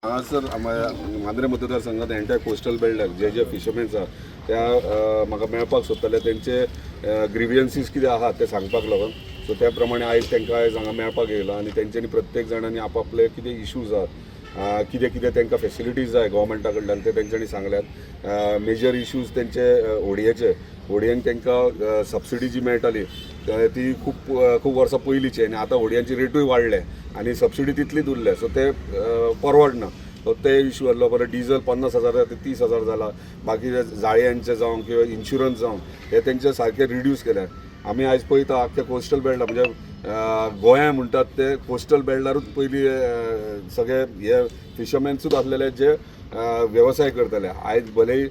हां सर, मांद्रे मतदारसंघात entire coastal बेल्टाक जे फिशरमॅन्स आहा त्या म्हाका मेळपाक सोदताले त्यांचे ग्रिवियन्सीस कितें आहात ते सांगपाक लागून. सो त्या प्रमाणे आयज तांकां आयज हांगा मेळपाक येयला आनी तेंच्यांनी प्रत्येक जाणांनी आपआपले कितें इश्यूज आहात कितें कितें तांकां फेसिलिटीज जाय गोवमेंटा कडल्यान ते तेंच्यांनी सांगल्यात. मेजर इश्यूज तेंचे ओडयांक तांकां सबसिडी जी मेळटाली ती खूब वर्सां पयलींची आनी आतां ओडयांची रेटूय वाडले आनी सबसिडी तितलीच उरल्या. सो ते परवडना. सो ते इश्यू आहलो. परत डिझल 50,000 ते 30,000 जाला. बाकी जाळयांचे जावं किंवा इन्शुरन्स जावं हे तेंचे सारके रिड्यूस केल्यात. आमी आयज पळयता आख्ख्या कोस्टल बेल्टा म्हणजे गोंया म्हणटात ते कोस्टल बेल्टारूच पयलीं सगळे हे फिशरमॅन्सूच आसलेले जे वेवसाय करताले. आयज भलेही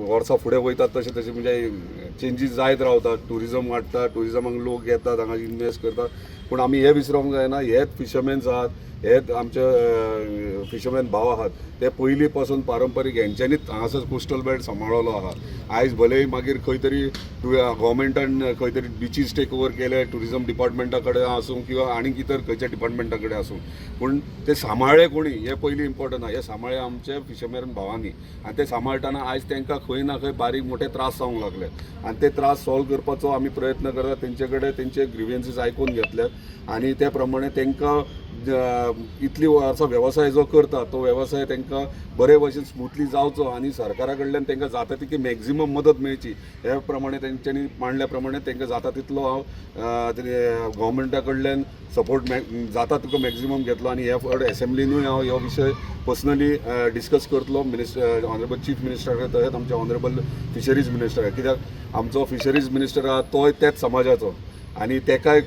वर्सां फुडें वयतात तशें तशें म्हणजे चेंजीस जायत रावतात. ट्युरिजम वाडटा, ट्युरिजमाक लोक येतात, हांगा इन्वेस्ट करतात. पूण आमी हे विसरूंक जायना, हेच फिशरमॅन्स आहात, हेच आमचे फिशरमॅन भाव आहात ते पयलीं पासून पारंपारीक हेंच्यांनीच हांगासर कोस्टल बेल्ट सांबाळलो आहा. आयज भलेही मागीर खंय तरी गोवमेंटान खंय तरी बिचीस टेक ओवर केले, ट्युरिजम डिपार्टमेंटा कडेन आसूं किंवा आनीक इतर खंयच्या डिपार्टमेंटा कडेन आसूं, पूण ते सांबाळ्ळे कोणी हे पयलीं इम्पॉर्टंट आहा. हे सांबाळ्ळे आमचे फिशरमॅन भावांनी आनी ते सांबाळटाना आयज तांकां खंय ना खंय बारीक मोठे त्रास जावंक लागले आनी ते त्रास सॉल्व करपाचो आमी प्रयत्न करतात. तेंचे कडेन तेंचे ग्रिवियन्सीस आयकून घेतल्यात आनी त्या प्रमाणे तांकां इतली वर्सां वेवसाय जो करता तो वेवसाय तांकां बरे भशेन स्मुथली जावचो आनी सरकारा कडल्यान तांकां जाता तितली मॅक्झिमम मदत मेळची हे प्रमाणे तेंच्यांनी मांडल्या प्रमाणे तांकां जाता तितलो हांव गोवमेंटा कडल्यान सपोर्ट जाता तितलो मॅक्झिमम घेतलो आनी हे फावट एसेंब्लीनूय हांव हो विशय पर्सनली डिस्कस करतलो ऑनरेबल चीफ मिनिस्टर तशेंच आमचे ऑनरेबल फिशरीज मिनिस्टर. कित्याक आमचो फिशरीज मिनिस्टर आहा तोय त्याच समाजाचो आनी तेकाय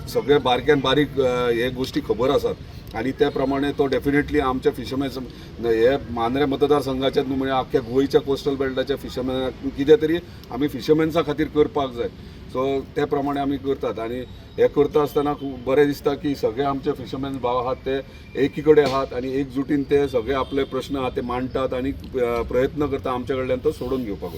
सगळे बारक्यान बारीक हे गोश्टी खबर आसात आनी त्या प्रमाणे तो डेफिनेटली आमच्या फिशरमॅन्स हे मांद्रे मतदारसंघाचे न्हू म्हणजे आख्ख्या गोंयच्या कोस्टल बेल्टाच्या फिशरमॅनाक कितें तरी आमी फिशरमॅन्सा खातीर करपाक जाय. सो त्या प्रमाणे आमी करतात आनी हे करता आसतना खूब बरें दिसता की सगळे आमचे फिशरमॅन भाव आहात ते एकी कडेन आहात आनी एकजुटीन ते सगळे आपले प्रश्न आहात ते मांडटात आनी प्रयत्न करता आमचे कडल्यान तो सोडून घेवपाक.